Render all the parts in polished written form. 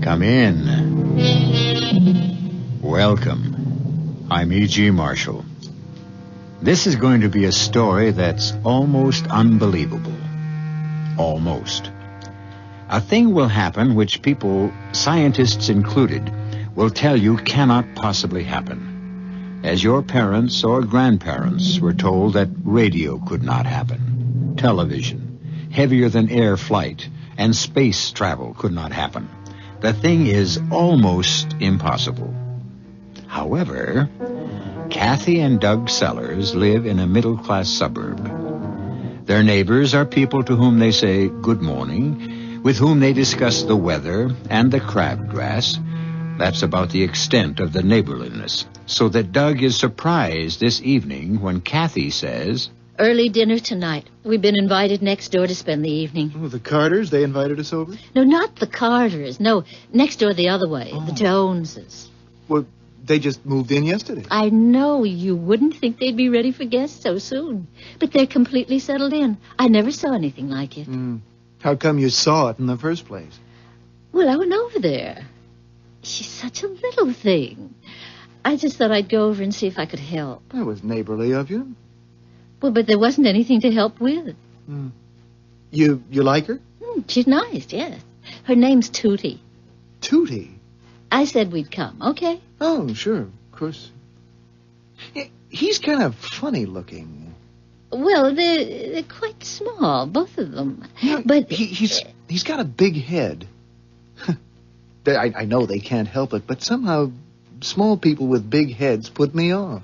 Come in. Welcome. I'm E.G. Marshall. This is going to be a story that's almost unbelievable. Almost. A thing will happen which people, scientists included, will tell you cannot possibly happen. As your parents or grandparents were told that radio could not happen, television, heavier-than-air flight, and space travel could not happen. The thing is almost impossible. However, Kathy and Doug Sellers live in a middle-class suburb. Their neighbors are people to whom they say good morning, with whom they discuss the weather and the crabgrass. That's about the extent of the neighborliness. So that Doug is surprised this evening when Kathy says, "Early dinner tonight. We've been invited next door to spend the evening." Oh, the Carters, they invited us over? No, not the Carters. No, next door the other way. The Joneses. Well, they just moved in yesterday. I know you wouldn't think they'd be ready for guests so soon. But they're completely settled in. I never saw anything like it. How come you saw it in the first place? Well, I went over there. She's such a little thing. I just thought I'd go over and see if I could help. That was neighborly of you. Well, but there wasn't anything to help with. You like her? She's nice, yes. Her name's Tootie. Tootie? I said we'd come, okay? Oh, sure, of course. He's kind of funny looking. Well, they're quite small, both of them. Yeah, but he's got a big head. I know they can't help it, but somehow small people with big heads put me off.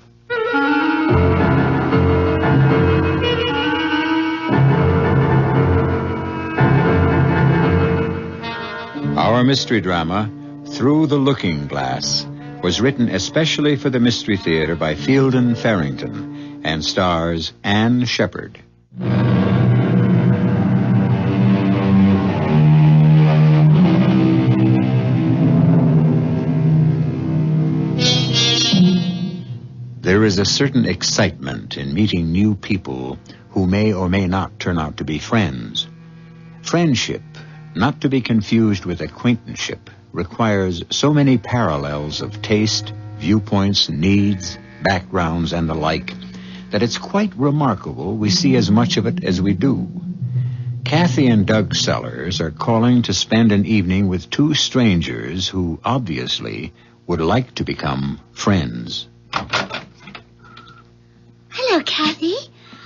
Our mystery drama, Through the Looking Glass, was written especially for the Mystery Theater by Fielden Farrington and stars Anne Shepard. There is a certain excitement in meeting new people who may or may not turn out to be friends. Friendship, not to be confused with acquaintanceship, requires so many parallels of taste, viewpoints, needs, backgrounds, and the like, that it's quite remarkable we see as much of it as we do. Kathy and Doug Sellers are calling to spend an evening with two strangers who, obviously, would like to become friends. Hello, Kathy.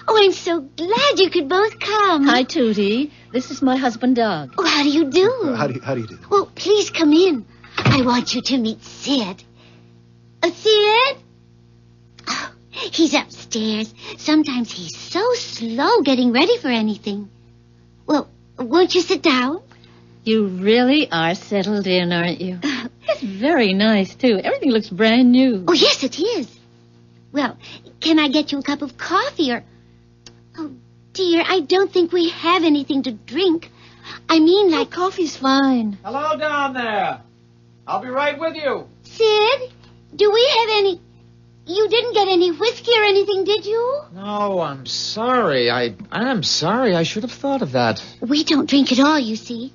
Oh, I'm so glad you could both come. Hi, Tootie. This is my husband, Doug. Oh, how do you do? How do you do? Well, please come in. I want you to meet Sid. Sid? Oh, he's upstairs. Sometimes he's so slow getting ready for anything. Well, won't you sit down? You really are settled in, aren't you? It's very nice, too. Everything looks brand new. Oh, yes, it is. Well, can I get you a cup of coffee or... Oh, dear, I don't think we have anything to drink. I mean, like... coffee's fine. Hello down there. I'll be right with you. Sid, do we have any... You didn't get any whiskey or anything, did you? No, I'm sorry. I'm sorry. I should have thought of that. We don't drink at all, you see.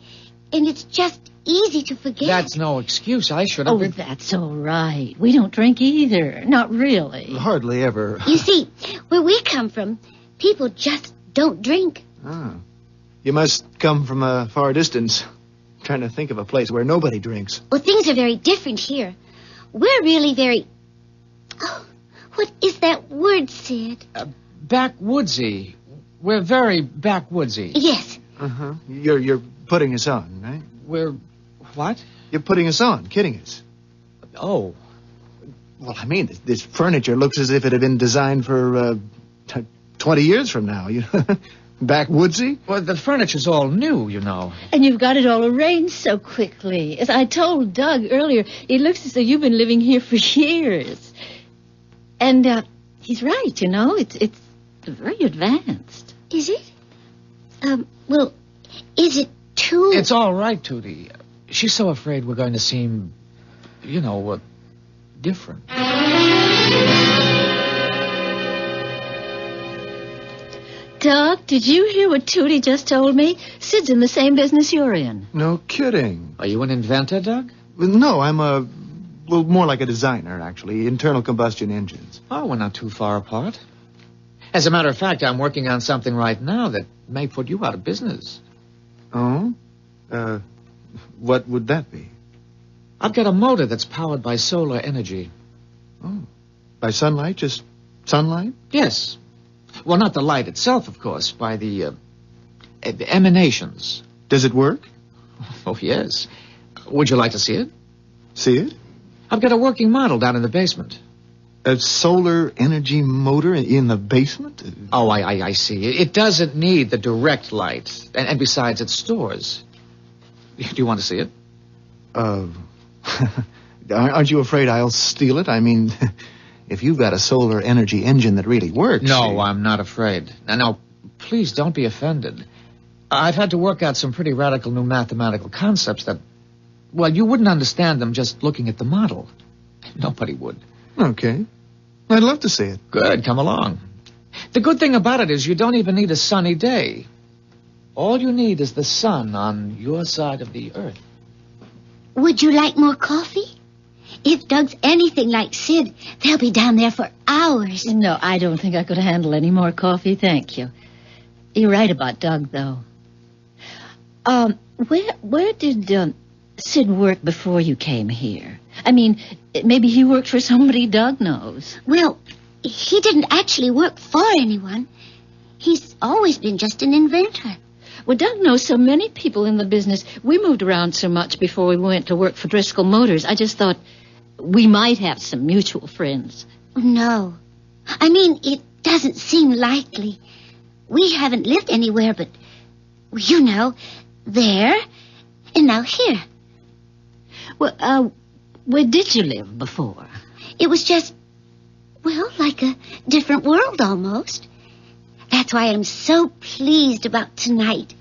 And it's just easy to forget. That's no excuse. I should have Oh, that's all right. We don't drink either. Not really. Hardly ever. You see, where we come from, people just don't drink. Ah. You must come from a far distance. I'm trying to think of a place where nobody drinks. Well, things are very different here. We're really very... Oh, what is that word, Sid? Backwoodsy. We're very backwoodsy. Yes. Uh-huh. You're putting us on, right? We're... What? You're putting us on, kidding us. Oh. Well, I mean, this furniture looks as if it had been designed for 20 years from now. Backwoodsy? Well, the furniture's all new, you know. And you've got it all arranged so quickly. As I told Doug earlier, it looks as though you've been living here for years. And he's right, you know. It's very advanced. Is it? Well, is it too... It's all right, Tootie. She's so afraid we're going to seem, different. Doc, did you hear what Tootie just told me? Sid's in the same business you're in. No kidding. Are you an inventor, Doug? No, I'm more like a designer, actually. Internal combustion engines. Oh, we're not too far apart. As a matter of fact, I'm working on something right now that may put you out of business. Oh? What would that be? I've got a motor that's powered by solar energy. Oh. By sunlight? Just sunlight? Yes. Well, not the light itself, of course, by the emanations. Does it work? Oh, yes. Would you like to see it? See it? I've got a working model down in the basement. A solar energy motor in the basement? Oh, I see. It doesn't need the direct light. And besides, it stores. Do you want to see it? Aren't you afraid I'll steal it? I mean, if you've got a solar energy engine that really works... No, I'm not afraid. Now, please don't be offended. I've had to work out some pretty radical new mathematical concepts that, well, you wouldn't understand them just looking at the model. Nobody would. Okay. I'd love to see it. Good, come along. The good thing about it is you don't even need a sunny day. All you need is the sun on your side of the earth. Would you like more coffee? If Doug's anything like Sid, they'll be down there for hours. No, I don't think I could handle any more coffee, thank you. You're right about Doug, though. Where did Sid work before you came here? I mean, maybe he worked for somebody Doug knows. Well, he didn't actually work for anyone. He's always been just an inventor. Well, Doug knows so many people in the business. We moved around so much before we went to work for Driscoll Motors. I just thought we might have some mutual friends. No. I mean, it doesn't seem likely. We haven't lived anywhere but, you know, there and now here. Well, where did you live before? It was just, well, like a different world almost. That's why I'm so pleased about tonight.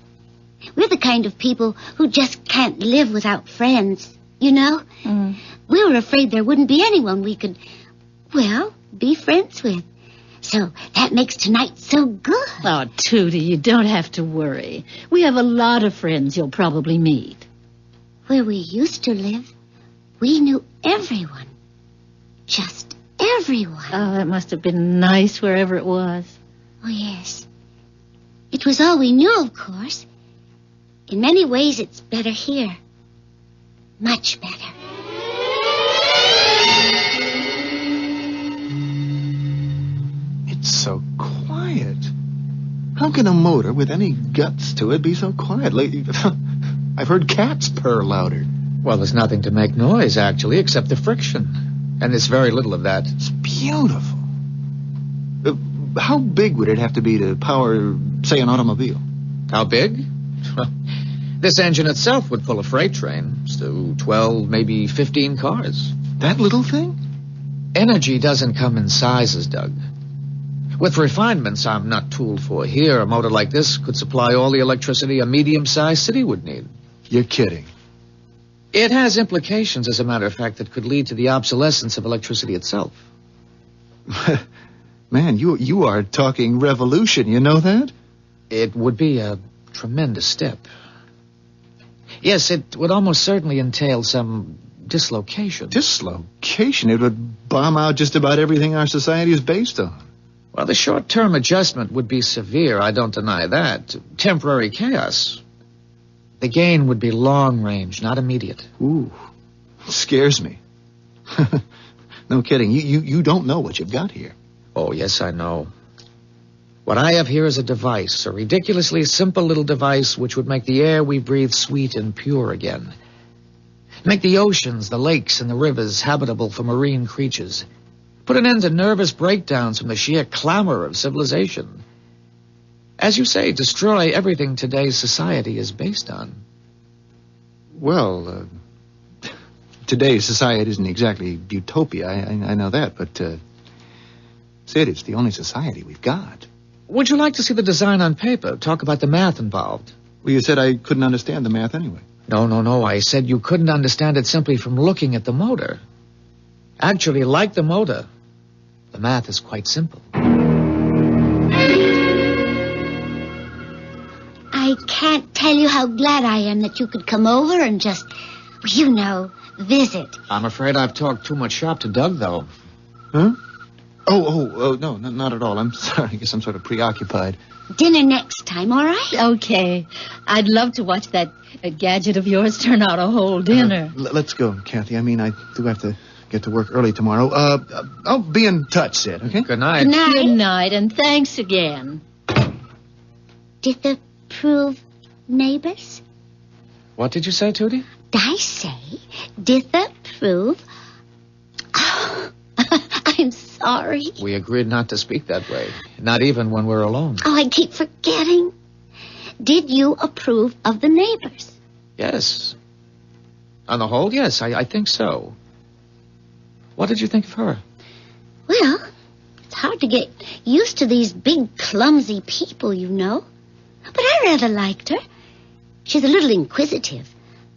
We're the kind of people who just can't live without friends, you know? Mm. We were afraid there wouldn't be anyone we could, well, be friends with. So that makes tonight so good. Oh, Tootie, you don't have to worry. We have a lot of friends you'll probably meet. Where we used to live, we knew everyone. Just everyone. Oh, that must have been nice wherever it was. Oh, yes. It was all we knew, of course. In many ways, it's better here. Much better. It's so quiet. How can a motor with any guts to it be so quiet? I've heard cats purr louder. Well, there's nothing to make noise, actually, except the friction. And there's very little of that. It's beautiful. How big would it have to be to power, say, an automobile? How big? This engine itself would pull a freight train. So 12, maybe 15 cars. That little thing? Energy doesn't come in sizes, Doug. With refinements I'm not tooled for here, a motor like this could supply all the electricity a medium-sized city would need. You're kidding. It has implications, as a matter of fact, that could lead to the obsolescence of electricity itself. Man, you are talking revolution, you know that? It would be a tremendous step. Yes, it would almost certainly entail some dislocation. Dislocation? It would bomb out just about everything our society is based on. Well, the short-term adjustment would be severe, I don't deny that. Temporary chaos. The gain would be long-range, not immediate. Ooh, scares me. No kidding. You don't know what you've got here. Oh, yes, I know. What I have here is a device, a ridiculously simple little device which would make the air we breathe sweet and pure again. Make the oceans, the lakes, and the rivers habitable for marine creatures. Put an end to nervous breakdowns from the sheer clamor of civilization. As you say, destroy everything today's society is based on. Well, today's society isn't exactly utopia, I know that, but, Sid, it's the only society we've got. Would you like to see the design on paper? Talk about the math involved. Well, you said I couldn't understand the math anyway. No. I said you couldn't understand it simply from looking at the motor. Actually, like the motor, the math is quite simple. I can't tell you how glad I am that you could come over and just, visit. I'm afraid I've talked too much shop to Doug, though. Huh? Oh, no, not at all. I'm sorry. I guess I'm sort of preoccupied. Dinner next time, all right? Okay. I'd love to watch that gadget of yours turn out a whole dinner. Let's go, Kathy. I mean, I do have to get to work early tomorrow. I'll be in touch, Sid, okay? Good night. Good night. Good night, and thanks again. Did the prove neighbors? What did you say, Tootie? I say, did the prove... Oh, I'm sorry. We agreed not to speak that way, not even when we're alone. Oh, I keep forgetting. Did you approve of the neighbors? Yes. On the whole, yes, I think so. What did you think of her? Well, it's hard to get used to these big, clumsy people, But I rather liked her. She's a little inquisitive,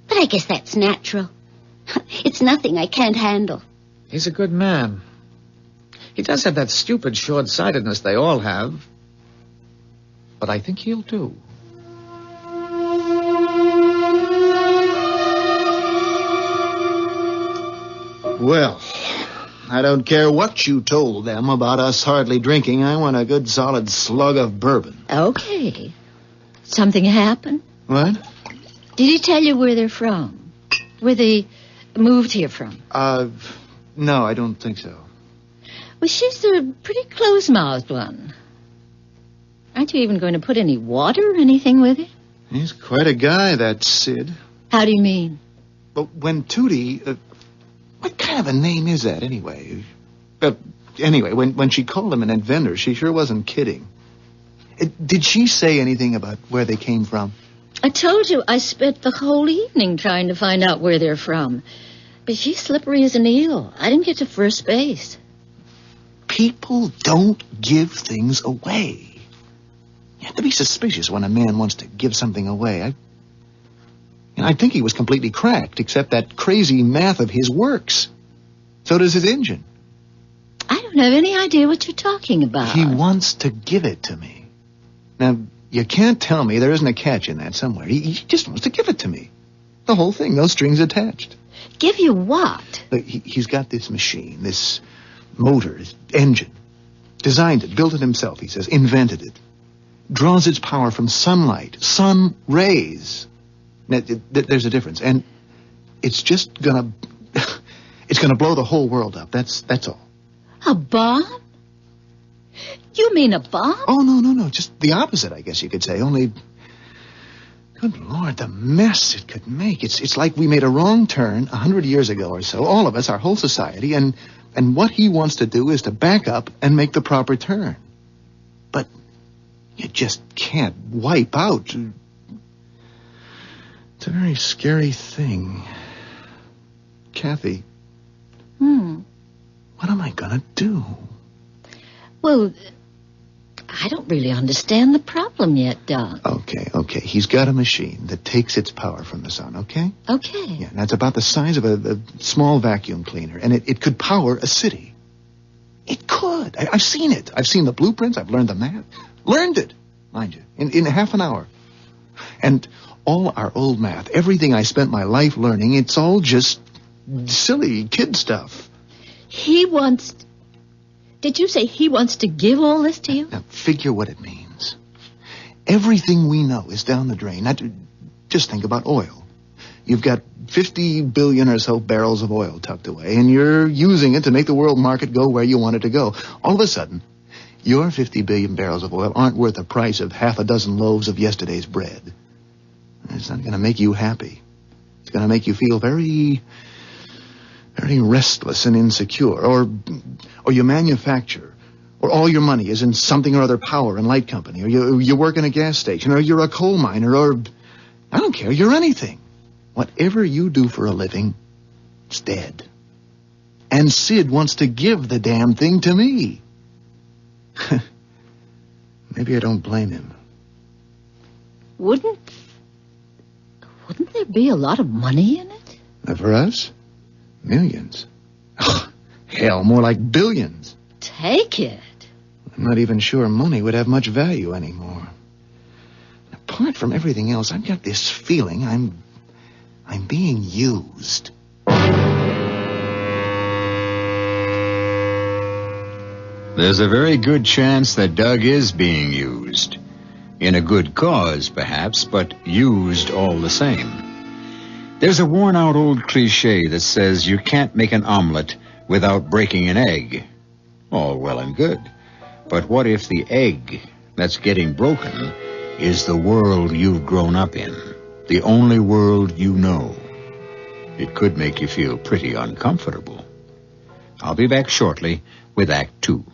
but I guess that's natural. It's nothing I can't handle. He's a good man. He does have that stupid short-sightedness they all have. But I think he'll do. Well, I don't care what you told them about us hardly drinking. I want a good solid slug of bourbon. Okay. Something happened? What? Did he tell you where they're from? Where they moved here from? No, I don't think so. Well, she's a pretty close-mouthed one. Aren't you even going to put any water or anything with it? He's quite a guy, that Sid. How do you mean? But when Tootie... what kind of a name is that, anyway? Anyway, when she called him an inventor, she sure wasn't kidding. Did she say anything about where they came from? I told you I spent the whole evening trying to find out where they're from. But she's slippery as an eel. I didn't get to first base. People don't give things away. You have to be suspicious when a man wants to give something away. I think he was completely cracked, except that crazy math of his works. So does his engine. I don't have any idea what you're talking about. He wants to give it to me. Now, you can't tell me there isn't a catch in that somewhere. He just wants to give it to me. The whole thing, no strings attached. Give you what? Look, he's got this machine, this motor, this engine. Designed it, built it himself, he says, invented it. Draws its power from sunlight, sun rays. Now, there's a difference, and it's just gonna... it's gonna blow the whole world up, that's all. A bomb? You mean a bomb? Oh, no, just the opposite, I guess you could say, only... Good Lord, the mess it could make. It's like we made a wrong turn 100 years ago or so, all of us, our whole society, and what he wants to do is to back up and make the proper turn. But you just can't wipe out. It's a very scary thing. Kathy. What am I gonna do? Well, I don't really understand the problem yet, Doug. Okay. He's got a machine that takes its power from the sun, okay? Okay. Yeah, and that's about the size of a small vacuum cleaner, and it could power a city. It could. I've seen it. I've seen the blueprints. I've learned the math. Learned it, mind you, in half an hour. And all our old math, everything I spent my life learning, it's all just silly kid stuff. He wants... Did you say he wants to give all this to you? Now, figure what it means. Everything we know is down the drain. Now, just think about oil. You've got 50 billion or so barrels of oil tucked away, and you're using it to make the world market go where you want it to go. All of a sudden, your 50 billion barrels of oil aren't worth the price of half a dozen loaves of yesterday's bread. It's not going to make you happy. It's going to make you feel very... very restless and insecure, or you manufacture, or all your money is in something or other power and light company, or you work in a gas station, or you're a coal miner, or I don't care, you're anything. Whatever you do for a living, it's dead. And Sid wants to give the damn thing to me. Maybe I don't blame him. Wouldn't there be a lot of money in it? For us? Millions. Oh, hell, more like billions. Take it. I'm not even sure money would have much value anymore. apart from everything else, I've got this feeling I'm being used. There's a very good chance that Doug is being used. In a good cause, perhaps, but used all the same. There's a worn-out old cliche that says you can't make an omelet without breaking an egg. All well and good. But what if the egg that's getting broken is the world you've grown up in, the only world you know? It could make you feel pretty uncomfortable. I'll be back shortly with Act 2.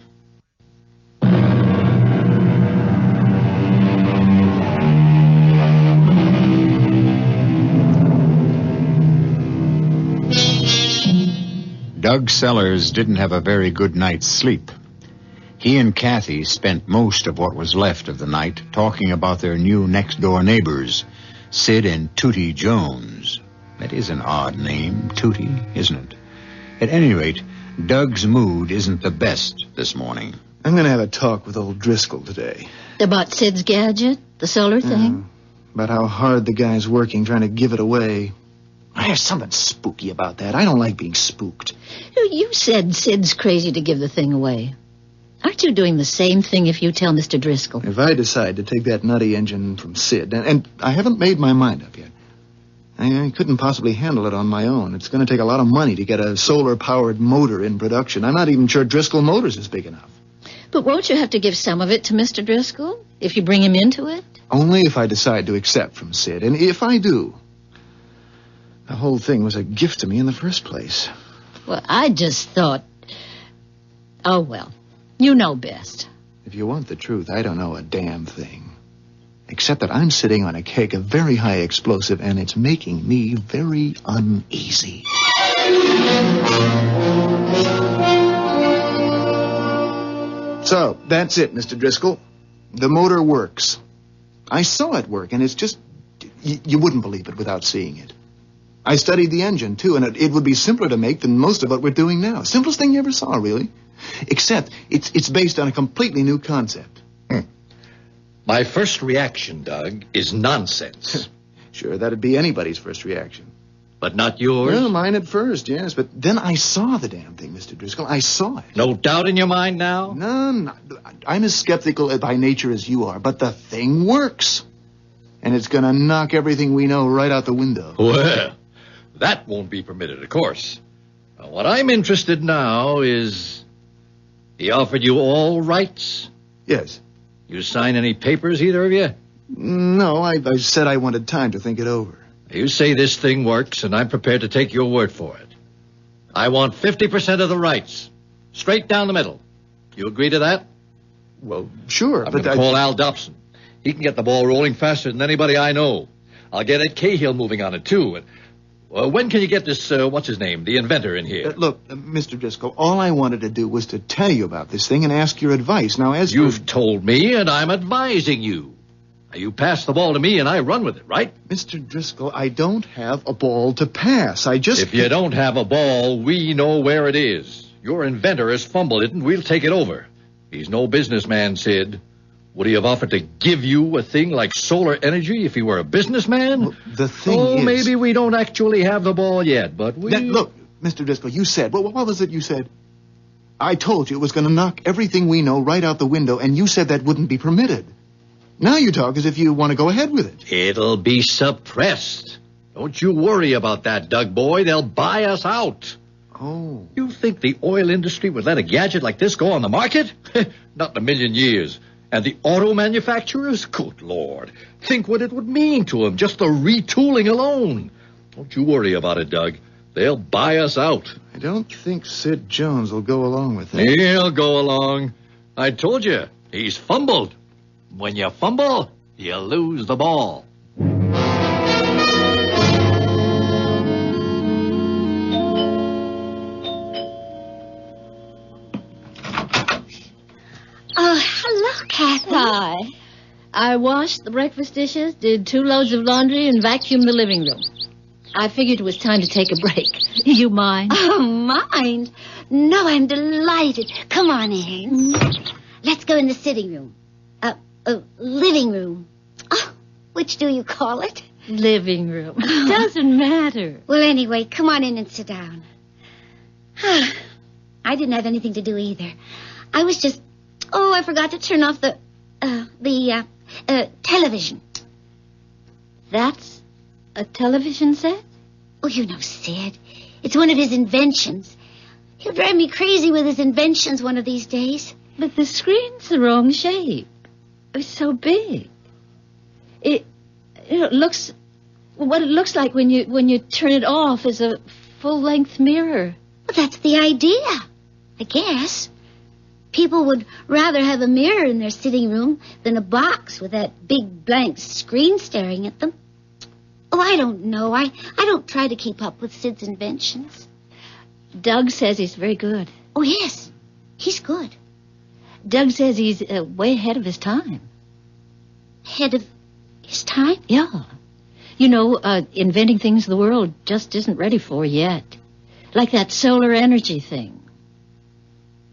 Doug Sellers didn't have a very good night's sleep. He and Kathy spent most of what was left of the night talking about their new next-door neighbors, Sid and Tootie Jones. That is an odd name, Tootie, isn't it? At any rate, Doug's mood isn't the best this morning. I'm going to have a talk with old Driscoll today. About Sid's gadget, the solar thing? About how hard the guy's working trying to give it away. There's something spooky about that. I don't like being spooked. You said Sid's crazy to give the thing away. Aren't you doing the same thing if you tell Mr. Driscoll? If I decide to take that nutty engine from Sid, and I haven't made my mind up yet. I couldn't possibly handle it on my own. It's going to take a lot of money to get a solar-powered motor in production. I'm not even sure Driscoll Motors is big enough. But won't you have to give some of it to Mr. Driscoll if you bring him into it? Only if I decide to accept from Sid. And if I do, the whole thing was a gift to me in the first place. Well, I just thought... Oh, well, you know best. If you want the truth, I don't know a damn thing. Except that I'm sitting on a cake of very high explosive, and it's making me very uneasy. So, that's it, Mr. Driscoll. The motor works. I saw it work, and it's just... You wouldn't believe it without seeing it. I studied the engine, too, and it would be simpler to make than most of what we're doing now. Simplest thing you ever saw, really. Except it's based on a completely new concept. My first reaction, Doug, is nonsense. Sure, that'd be anybody's first reaction. But not yours? Well, mine at first, yes. But then I saw the damn thing, Mr. Driscoll. I saw it. No doubt in your mind now? No. I'm as skeptical by nature as you are, but the thing works. And it's going to knock everything we know right out the window. Well, that won't be permitted, of course. Now, what I'm interested now is... He offered you all rights? Yes. You sign any papers, either of you? No, I said I wanted time to think it over. You say this thing works, and I'm prepared to take your word for it. I want 50% of the rights. Straight down the middle. You agree to that? Well, sure, I'm going to call Al Dobson. He can get the ball rolling faster than anybody I know. I'll get Ed Cahill moving on it, too. When can you get this, what's his name, the inventor in here? Look, Mr. Driscoll, all I wanted to do was to tell you about this thing and ask your advice. Now, as You've told me, and I'm advising you. Now, you pass the ball to me, and I run with it, right? Mr. Driscoll, I don't have a ball to pass. If you don't have a ball, we know where it is. Your inventor has fumbled it, and we'll take it over. He's no businessman, Sid. Would he have offered to give you a thing like solar energy if he were a businessman? Well, the thing is... maybe we don't actually have the ball yet, but we... Look, Mr. Driscoll, you said... What was it you said? I told you it was going to knock everything we know right out the window, and you said that wouldn't be permitted. Now you talk as if you want to go ahead with it. It'll be suppressed. Don't you worry about that, Doug boy. They'll buy us out. Oh. You think the oil industry would let a gadget like this go on the market? Not in a million years. And the auto manufacturers? Good Lord. Think what it would mean to them, just the retooling alone. Don't you worry about it, Doug. They'll buy us out. I don't think Sid Jones will go along with it. He'll go along. I told you, he's fumbled. When you fumble, you lose the ball. Oh, hello, Kathy. Hi. I washed the breakfast dishes, did 2 loads of laundry, and vacuumed the living room. I figured it was time to take a break. You mind? Oh, mind? No, I'm delighted. Come on in. Let's go in the sitting room. Living room. Oh, Which do you call it? Living room. It doesn't matter. Well, anyway, come on in and sit down. I didn't have anything to do either. I was just... Oh, I forgot to turn off the television. That's a television set? Oh, you know Sid. It's one of his inventions. He'll drive me crazy with his inventions one of these days. But the screen's the wrong shape. It's so big. It looks... What it looks like when you turn it off is a full-length mirror. Well, that's the idea, I guess. People would rather have a mirror in their sitting room than a box with that big blank screen staring at them. Oh, I don't know. I don't try to keep up with Sid's inventions. Doug says he's very good. Oh, yes. He's good. Doug says he's way ahead of his time. Ahead of his time? Yeah. You know, inventing things the world just isn't ready for yet. Like that solar energy thing.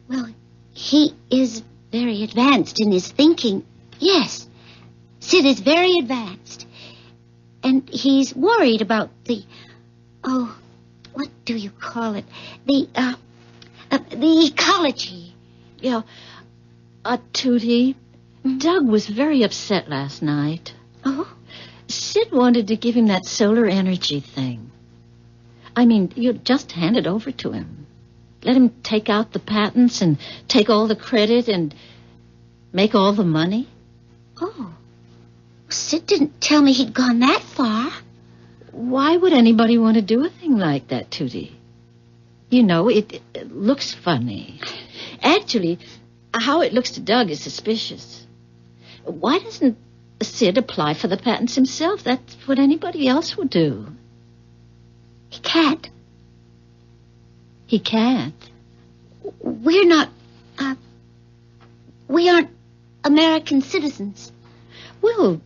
Well, he is very advanced in his thinking. Yes, Sid is very advanced. And he's worried about what do you call it? The ecology. Yeah. Tootie, Doug was very upset last night. Oh? Sid wanted to give him that solar energy thing. I mean, you just hand it over to him. Let him take out the patents and take all the credit and make all the money. Oh. Sid didn't tell me he'd gone that far. Why would anybody want to do a thing like that, Tootie? You know, it looks funny. Actually, how it looks to Doug is suspicious. Why doesn't Sid apply for the patents himself? That's what anybody else would do. He can't. He can't? We aren't American citizens. Well,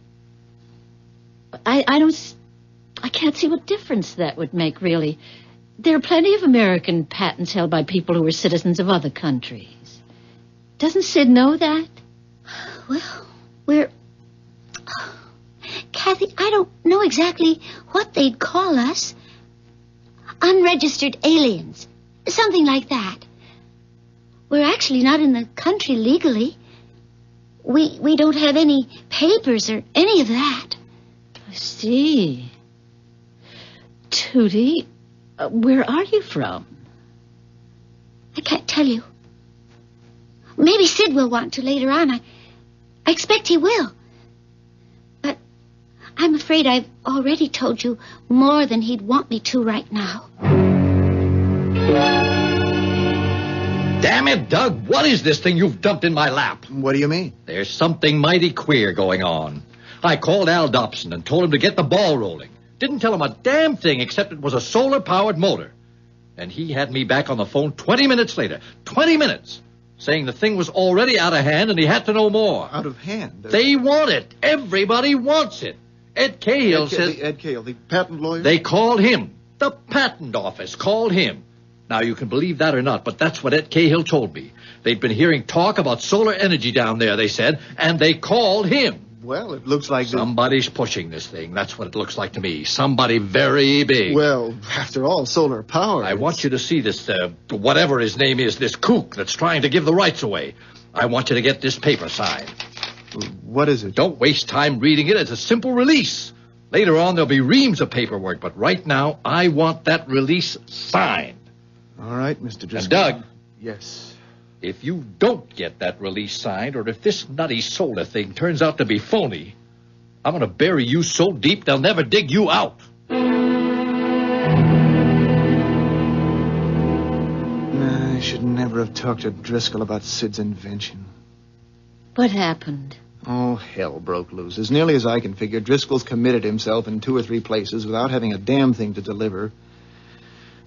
I can't see what difference that would make, really. There are plenty of American patents held by people who are citizens of other countries. Doesn't Sid know that? Well, Kathy, I don't know exactly what they'd call us. Unregistered aliens. Something like that. We're actually not in the country legally. We don't have any papers or any of that. I see. Tootie, where are you from? I can't tell you. Maybe Sid will want to later on. I expect he will. But I'm afraid I've already told you more than he'd want me to right now. Damn it, Doug, what is this thing you've dumped in my lap? What do you mean? There's something mighty queer going on. I called Al Dobson and told him to get the ball rolling. Didn't tell him a damn thing except it was a solar-powered motor. And he had me back on the phone 20 minutes later. 20 minutes! Saying the thing was already out of hand and he had to know more. Out of hand? They want it. Everybody wants it. Ed Cahill says... Ed Cahill, the patent lawyer? They called him. The patent office called him. Now, you can believe that or not, but that's what Ed Cahill told me. They'd been hearing talk about solar energy down there, they said, and they called him. Well, it looks like... Somebody's pushing this thing. That's what it looks like to me. Somebody very big. Well, after all, solar power... I want you to see this, whatever his name is, this kook that's trying to give the rights away. I want you to get this paper signed. What is it? Don't waste time reading it. It's a simple release. Later on, there'll be reams of paperwork, but right now, I want that release signed. All right, Mr. Driscoll. And Doug. Yes? If you don't get that release signed, or if this nutty solar thing turns out to be phony, I'm going to bury you so deep they'll never dig you out. I should never have talked to Driscoll about Sid's invention. What happened? Oh, hell broke loose. As nearly as I can figure, Driscoll's committed himself in 2 or 3 places without having a damn thing to deliver.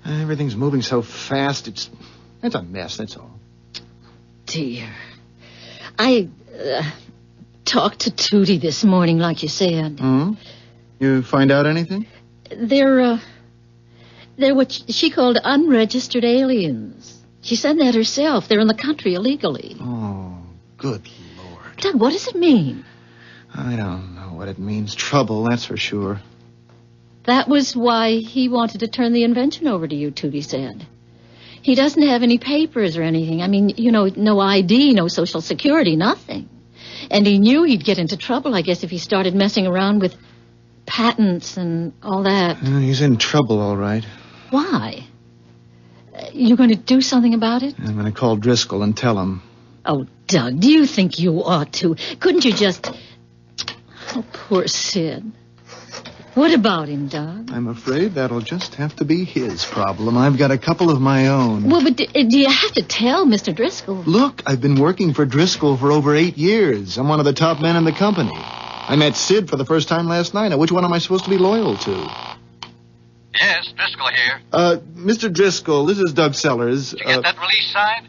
Everything's moving so fast, it's a mess, that's all. Dear. I talked to Tootie this morning, like you said. Hmm? You find out anything? They're what she called unregistered aliens. She said that herself. They're in the country illegally. Oh, good Lord. Doug, what does it mean? I don't know. what it means. Trouble, that's for sure. That was why he wanted to turn the invention over to you, Tootie said. He doesn't have any papers or anything. I mean, no ID, no Social Security, nothing. And he knew he'd get into trouble, I guess, if he started messing around with patents and all that. He's in trouble, all right. Why? You going to do something about it? I'm going to call Driscoll and tell him. Oh, Doug, do you think you ought to? Couldn't you just... Oh, poor Sid. What about him, Doug? I'm afraid that'll just have to be his problem. I've got a couple of my own. Well, but do you have to tell Mr. Driscoll? Look, I've been working for Driscoll for over 8 years. I'm one of the top men in the company. I met Sid for the first time last night. Now, which one am I supposed to be loyal to? Yes, Driscoll here. Mr. Driscoll, this is Doug Sellers. Did you get that release signed?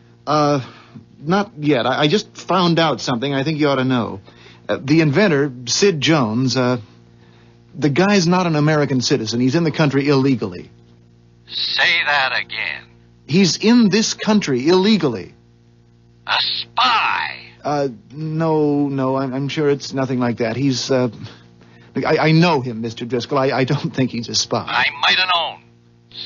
Not yet. I just found out something I think you ought to know. The inventor, Sid Jones, the guy's not an American citizen. He's in the country illegally. Say that again. He's in this country illegally. A spy? No, I'm sure it's nothing like that. He's, I know him, Mr. Driscoll. I don't think he's a spy. I might have known.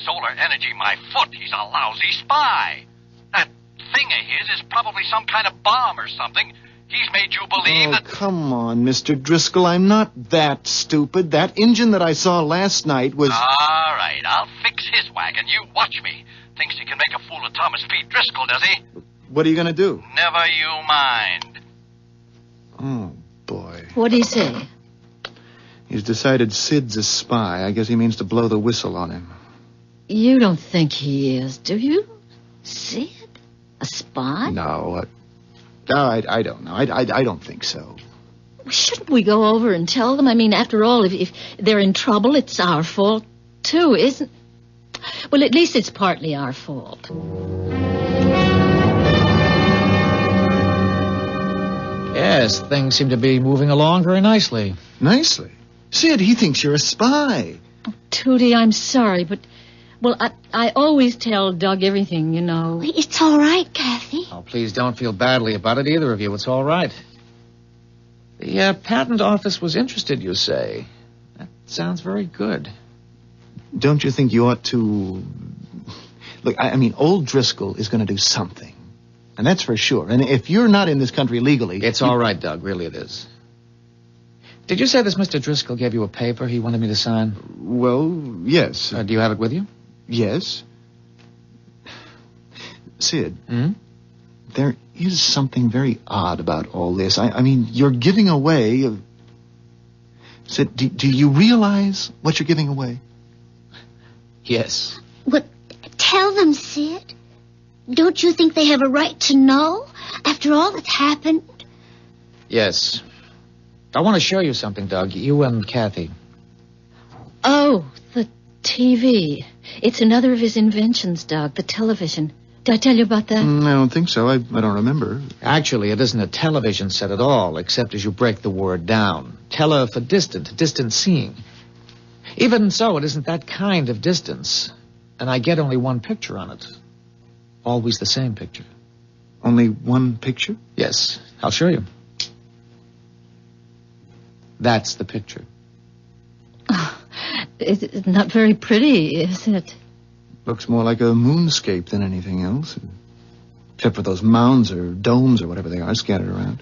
Solar energy, my foot. He's a lousy spy. That thing of his is probably some kind of bomb or something. He's made you believe that... Come on, Mr. Driscoll. I'm not that stupid. That engine that I saw last night was... All right, I'll fix his wagon. You watch me. Thinks he can make a fool of Thomas P. Driscoll, does he? What are you going to do? Never you mind. Oh, boy. What'd he say? He's decided Sid's a spy. I guess he means to blow the whistle on him. You don't think he is, do you? Sid? A spy? No, I don't know. I don't think so. Shouldn't we go over and tell them? I mean, after all, if they're in trouble, it's our fault, too, isn't... Well, at least it's partly our fault. Yes, things seem to be moving along very nicely. Nicely? Sid, he thinks you're a spy. Oh, Tootie, I'm sorry, but... Well, I always tell Doug everything, It's all right, Kathy. Oh, please don't feel badly about it, either of you. It's all right. The patent office was interested, you say. That sounds very good. Don't you think you ought to... Look, I mean, old Driscoll is going to do something. And that's for sure. And if you're not in this country legally... It's all right, Doug. Really it is. Did you say this Mr. Driscoll gave you a paper he wanted me to sign? Well, yes. Do you have it with you? Yes. Sid, Hmm? there is something very odd about all this. I mean, you're giving away... Sid, do you realize what you're giving away? Yes. What? Tell them, Sid. Don't you think they have a right to know after all that's happened? Yes. I want to show you something, Doug. You and Kathy. Oh, the TV. It's another of his inventions, Doug, the television. Did I tell you about that? I don't think so. I don't remember. Actually, it isn't a television set at all, except as you break the word down. Tele for distant seeing. Even so, it isn't that kind of distance. And I get only one picture on it. Always the same picture. Only one picture? Yes, I'll show you. That's the picture. Oh, it's not very pretty, is it? Looks more like a moonscape than anything else. Except for those mounds or domes or whatever they are scattered around.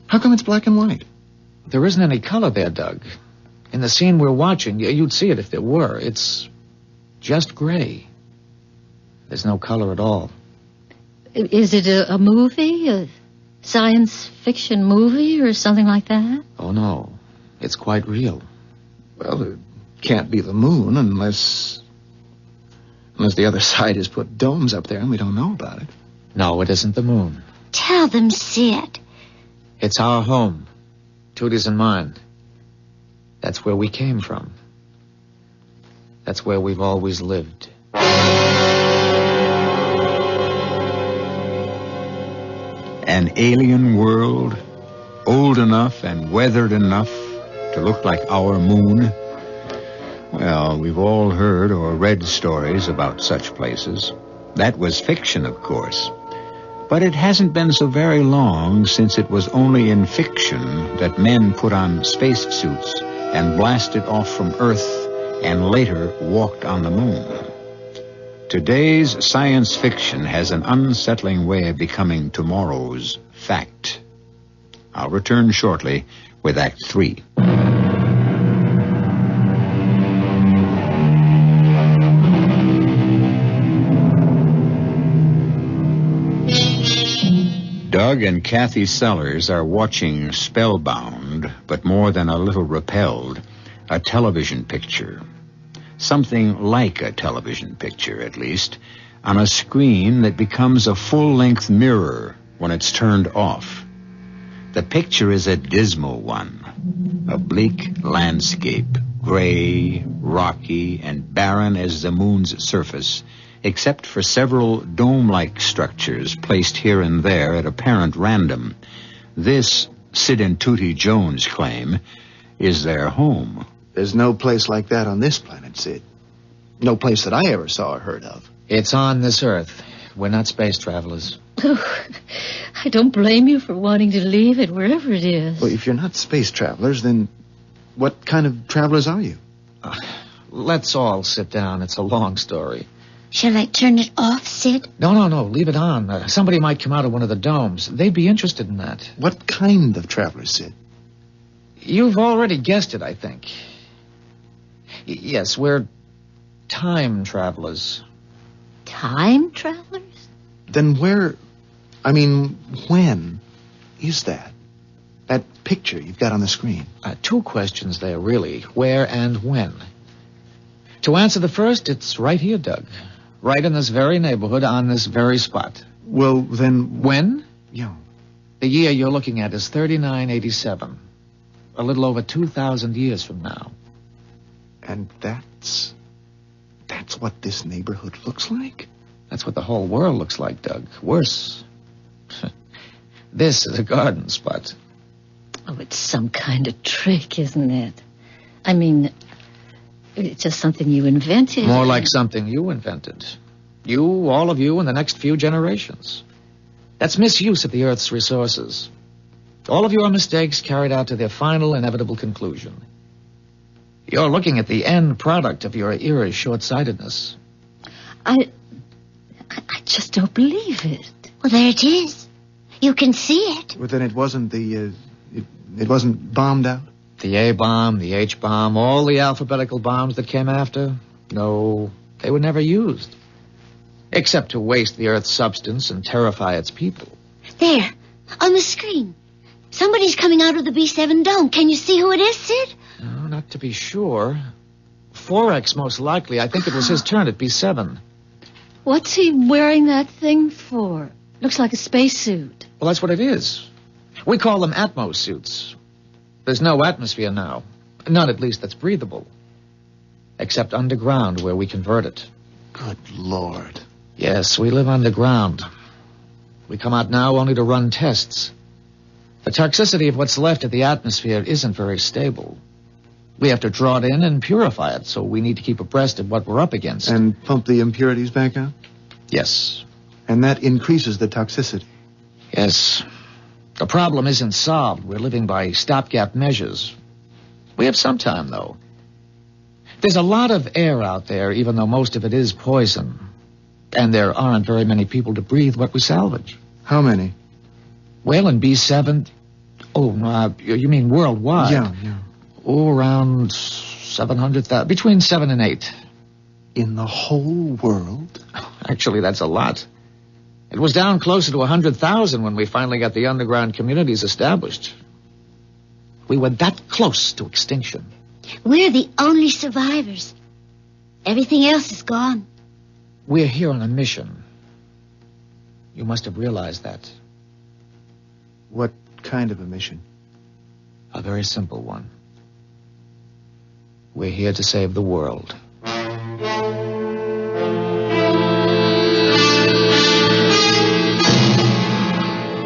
How come it's black and white? There isn't any color there, Doug. In the scene we're watching, you'd see it if there were. It's just gray. There's no color at all. Is it a movie? A science fiction movie or something like that? Oh, no. It's quite real. Well, it can't be the moon unless the other side has put domes up there and we don't know about it. No, it isn't the moon. Tell them, Sid. It's our home. Tootie's and mine. That's where we came from. That's where we've always lived. An alien world, old enough and weathered enough to look like our moon. Well, we've all heard or read stories about such places. That was fiction, of course. But it hasn't been so very long since it was only in fiction that men put on spacesuits and blasted off from Earth and later walked on the moon. Today's science fiction has an unsettling way of becoming tomorrow's fact. I'll return shortly with Act 3. Doug and Kathy Sellers are watching spellbound, but more than a little repelled, a television picture. Something like a television picture, at least, on a screen that becomes a full-length mirror when it's turned off. The picture is a dismal one, a bleak landscape, gray, rocky, and barren as the moon's surface, except for several dome-like structures placed here and there at apparent random. This, Sid and Tootie Jones claim, is their home. There's no place like that on this planet, Sid. No place that I ever saw or heard of. It's on this Earth. We're not space travelers. Oh, I don't blame you for wanting to leave it, wherever it is. Well, if you're not space travelers, then what kind of travelers are you? Let's all sit down. It's a long story. Shall I turn it off, Sid? No. Leave it on. Somebody might come out of one of the domes. They'd be interested in that. What kind of travelers, Sid? You've already guessed it, I think. Yes, we're time travelers. Time travelers? Then when is that? That picture you've got on the screen. Two questions there, really. Where and when? To answer the first, it's right here, Doug. Right in this very neighborhood, on this very spot. Well, then... When? Yeah. The year you're looking at is 3987. A little over 2,000 years from now. And that's what this neighborhood looks like? That's what the whole world looks like, Doug. Worse. This is a garden spot. Oh, it's some kind of trick, isn't it? I mean, it's just something you invented. More like something you invented. You, all of you, in the next few generations. That's misuse of the Earth's resources. All of your mistakes carried out to their final inevitable conclusion. You're looking at the end product of your era's short-sightedness. I just don't believe it. Well, there it is. You can see it. Well, then it wasn't it wasn't bombed out? The A-bomb, the H-bomb, all the alphabetical bombs that came after? No, they were never used. Except to waste the Earth's substance and terrify its people. There, on the screen. Somebody's coming out of the B7 dome. Can you see who it is, Sid? No, not to be sure. Forex, most likely. I think it was his turn at B7. What's he wearing that thing for? Looks like a spacesuit. Well, that's what it is. We call them Atmos suits. There's no atmosphere now. None, at least, that's breathable. Except underground, where we convert it. Good Lord. Yes, we live underground. We come out now only to run tests. The toxicity of what's left of the atmosphere isn't very stable. We have to draw it in and purify it, so we need to keep abreast of what we're up against. And pump the impurities back out? Yes. And that increases the toxicity? Yes. The problem isn't solved. We're living by stopgap measures. We have some time, though. There's a lot of air out there, even though most of it is poison. And there aren't very many people to breathe what we salvage. How many? Well, in B7... Oh, you mean worldwide? Yeah. Oh, around 700,000. Between 7 and 8. In the whole world? Actually, that's a lot. It was down closer to 100,000 when we finally got the underground communities established. We were that close to extinction. We're the only survivors. Everything else is gone. We're here on a mission. You must have realized that. What kind of a mission? A very simple one. We're here to save the world.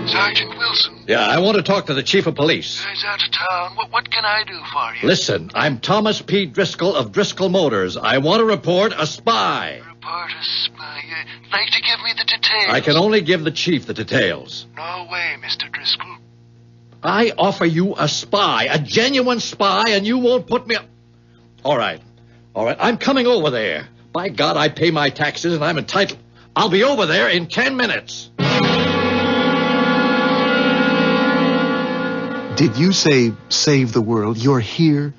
Sergeant Wilson. Yeah, I want to talk to the chief of police. He's out of town. What can I do for you? Listen, I'm Thomas P. Driscoll of Driscoll Motors. I want to report a spy. Report part of spy? Like to give me the details? I can only give the chief the details. No way, Mr. Driscoll. I offer you a spy, a genuine spy, and you won't put me up. All right. I'm coming over there. By God, I pay my taxes, and I'm entitled. I'll be over there in 10 minutes. Did you say save the world? You're here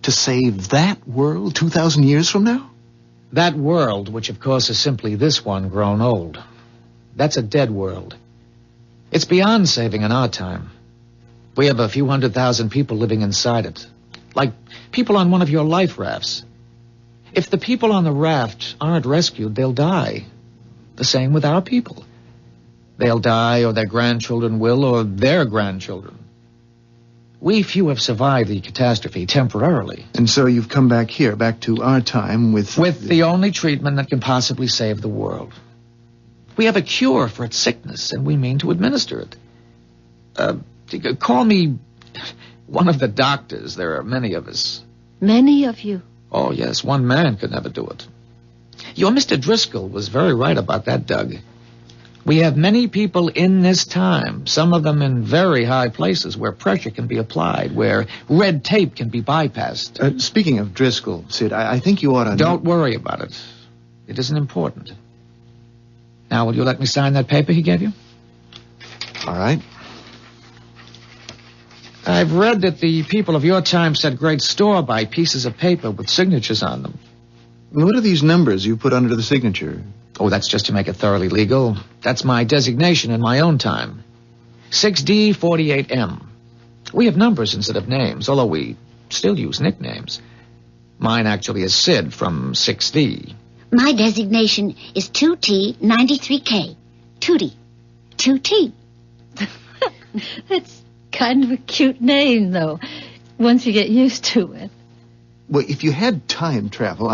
to save that world 2,000 years from now? That world, which of course is simply this one grown old, that's a dead world. It's beyond saving in our time. We have a few 100,000 people living inside it, like people on one of your life rafts. If the people on the raft aren't rescued, they'll die. The same with our people. They'll die, or their grandchildren will, or their grandchildren. We few have survived the catastrophe temporarily. And so you've come back here, back to our time with... With the only treatment that can possibly save the world. We have a cure for its sickness, and we mean to administer it. Call me one of the doctors. There are many of us. Many of you? Oh, yes, one man could never do it. Your Mr. Driscoll was very right about that, Doug. We have many people in this time, some of them in very high places where pressure can be applied, where red tape can be bypassed. Speaking of Driscoll, Sid, I think you ought to... Don't worry about it. It isn't important. Now, will you let me sign that paper he gave you? All right. I've read that the people of your time set great store by pieces of paper with signatures on them. What are these numbers you put under the signature? Oh, that's just to make it thoroughly legal. That's my designation in my own time. 6D48M. We have numbers instead of names, although we still use nicknames. Mine actually is Sid from 6D. My designation is 2T93K. Tootie. 2T. That's kind of a cute name, though, once you get used to it. Well, if you had time travel,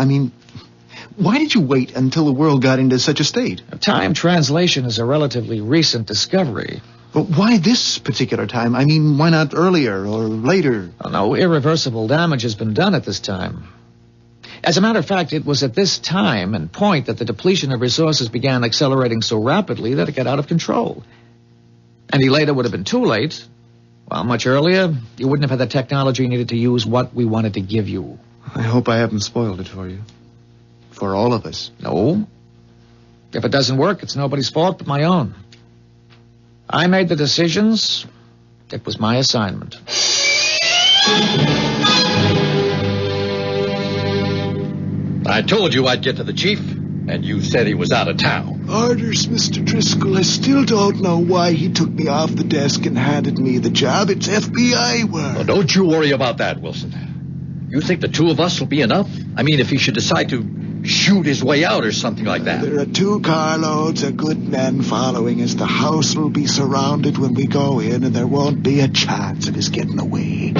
why did you wait until the world got into such a state? Time translation is a relatively recent discovery. But why this particular time? Why not earlier or later? Oh, no, irreversible damage has been done at this time. As a matter of fact, it was at this time and point that the depletion of resources began accelerating so rapidly that it got out of control. Any later would have been too late. Well, much earlier, you wouldn't have had the technology needed to use what we wanted to give you. I hope I haven't spoiled it for you. For all of us. No. If it doesn't work, it's nobody's fault but my own. I made the decisions. It was my assignment. I told you I'd get to the chief, and you said he was out of town. Orders, Mr. Driscoll. I still don't know why he took me off the desk and handed me the job. It's FBI work. Well, don't you worry about that, Wilson. You think the two of us will be enough? If he should decide to shoot his way out or something like that. There are 2 carloads of good men following us. The house will be surrounded when we go in, and there won't be a chance of us getting away.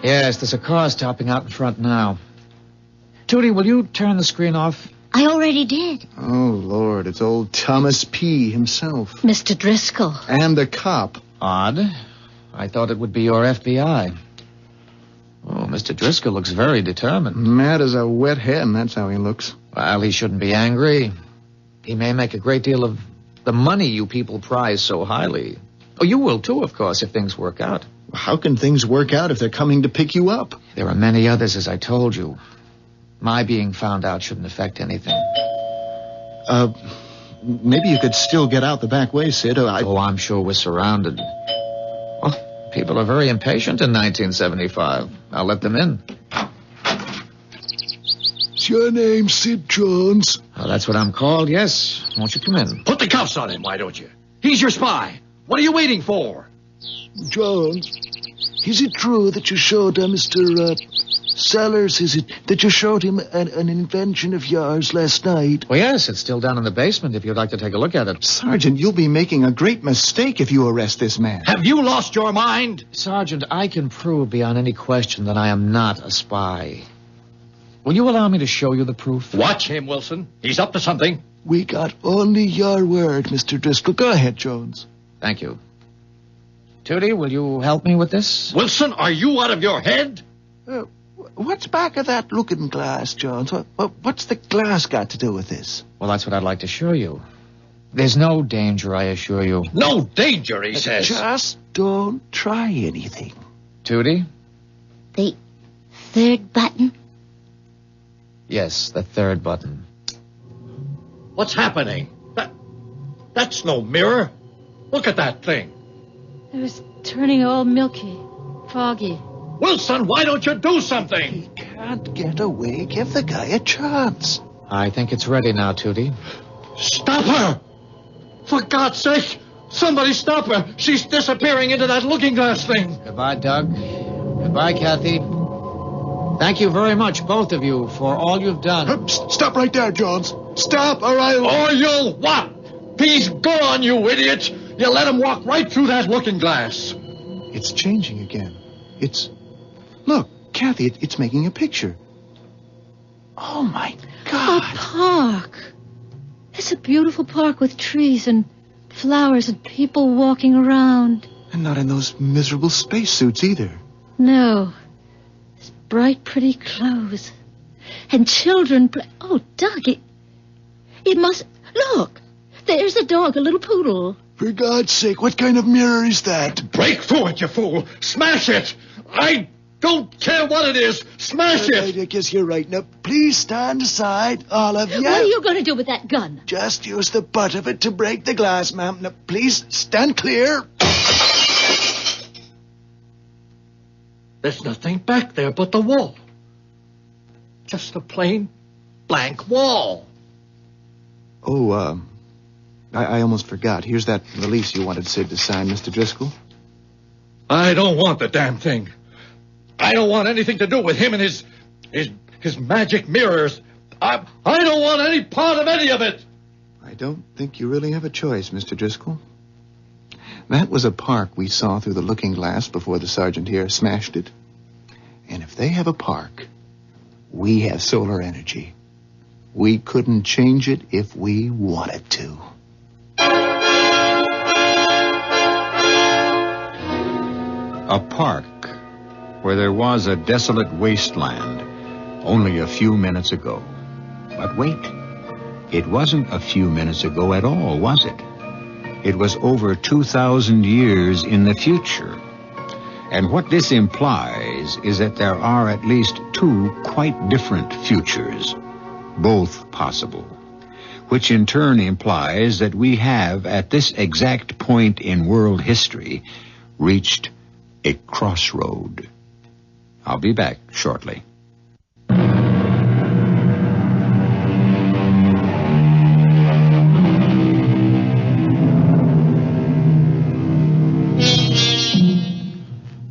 Yes, there's a car stopping out in front now. Tootie, will you turn the screen off? I already did. Oh, Lord, it's old Thomas P. himself. Mr. Driscoll. And a cop. Odd. I thought it would be your FBI. Oh, Mr. Driscoll looks very determined. Mad as a wet hen, that's how he looks. Well, he shouldn't be angry. He may make a great deal of the money you people prize so highly. Oh, you will too, of course, if things work out. How can things work out if they're coming to pick you up? There are many others, as I told you. My being found out shouldn't affect anything. Maybe you could still get out the back way, Sid. Oh, I'm sure we're surrounded. Well, people are very impatient in 1975. I'll let them in. Is your name Sid Jones? Well, that's what I'm called, yes. Won't you come in? Put the cuffs on him, why don't you? He's your spy. What are you waiting for? Jones, is it true that you showed Mr. Sellers, is it that you showed him an invention of yours last night? Well, yes, it's still down in the basement if you'd like to take a look at it. Sergeant, you'll be making a great mistake if you arrest this man. Have you lost your mind? Sergeant, I can prove beyond any question that I am not a spy. Will you allow me to show you the proof? Watch him, Wilson. He's up to something. We got only your word, Mr. Driscoll. Go ahead, Jones. Thank you. Tootie, will you help me with this? Wilson, are you out of your head? What's back of that looking glass, Jones? What's the glass got to do with this? Well, that's what I'd like to show you. There's no danger, I assure you. No danger, he says. Just don't try anything. Tootie? The third button? Yes, the third button. What's happening? That's no mirror. Look at that thing. It was turning all milky, foggy. Wilson, why don't you do something? He can't get away. Give the guy a chance. I think it's ready now, Tootie. Stop her! For God's sake, somebody stop her. She's disappearing into that looking glass thing. Goodbye, Doug. Goodbye, Kathy. Thank you very much, both of you, for all you've done. Stop right there, Jones. Stop, or I'll... Or you'll what? He's gone, you idiot! You let him walk right through that looking glass. It's changing again. Look, Kathy, it's making a picture. Oh, my God. A park. It's a beautiful park with trees and flowers and people walking around. And not in those miserable spacesuits either. No. It's bright, pretty clothes. And children play. Oh, Doug, it must... Look, there's a dog, a little poodle. For God's sake, what kind of mirror is that? Break through it, you fool! Smash it! I don't care what it is! Smash it! I guess you're right. Now, please stand aside, all of you. What are you going to do with that gun? Just use the butt of it to break the glass, ma'am. Now, please stand clear. There's nothing back there but the wall. Just a plain, blank wall. Oh, I almost forgot. Here's that release you wanted Sid to sign, Mr. Driscoll. I don't want the damn thing. I don't want anything to do with him and his magic mirrors. I don't want any part of any of it. I don't think you really have a choice, Mr. Driscoll. That was a park we saw through the looking glass before the sergeant here smashed it. And if they have a park, we have solar energy. We couldn't change it if we wanted to. A park where there was a desolate wasteland only a few minutes ago. But wait, it wasn't a few minutes ago at all, was it? It was over 2,000 years in the future. And what this implies is that there are at least two quite different futures, both possible, which in turn implies that we have, at this exact point in world history, reached a crossroad. I'll be back shortly.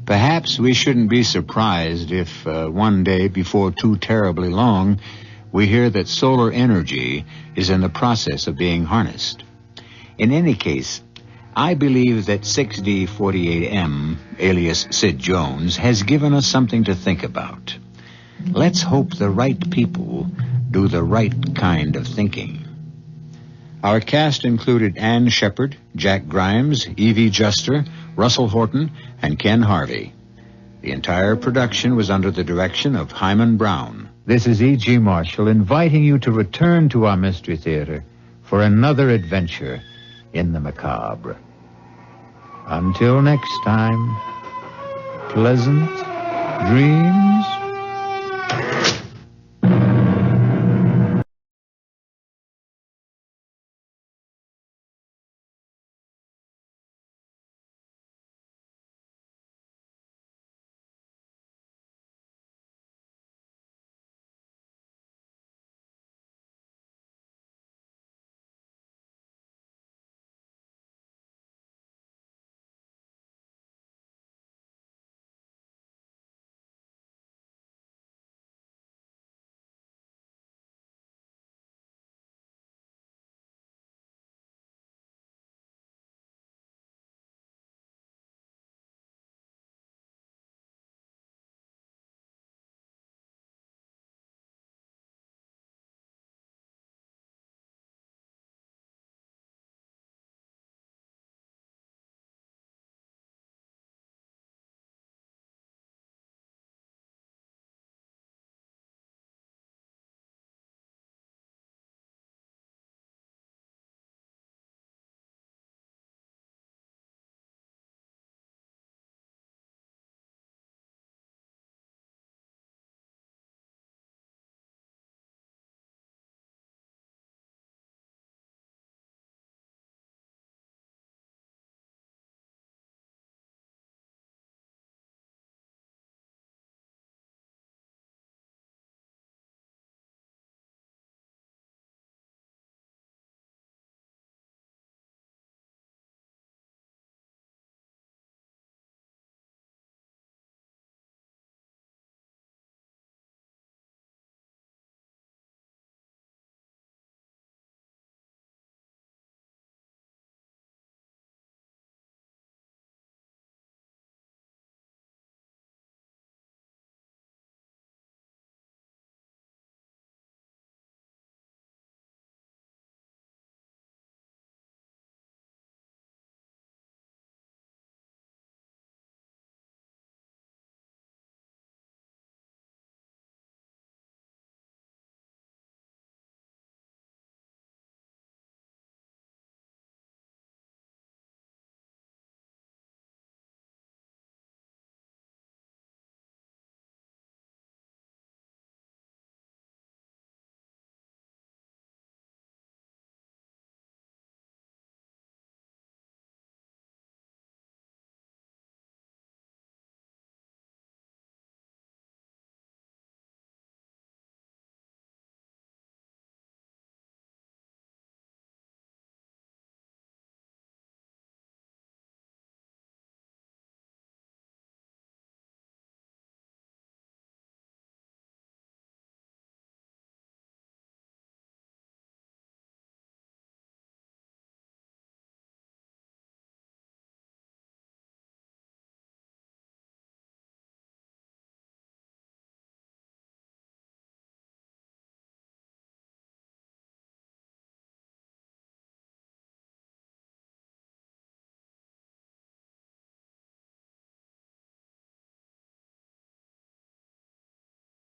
Perhaps we shouldn't be surprised if one day, before too terribly long, we hear that solar energy is in the process of being harnessed. In any case, I believe that 6D48M, alias Sid Jones, has given us something to think about. Let's hope the right people do the right kind of thinking. Our cast included Ann Shepard, Jack Grimes, Evie Juster, Russell Horton, and Ken Harvey. The entire production was under the direction of Himan Brown. This is E.G. Marshall inviting you to return to our Mystery Theater for another adventure in the macabre. Until next time, pleasant dreams.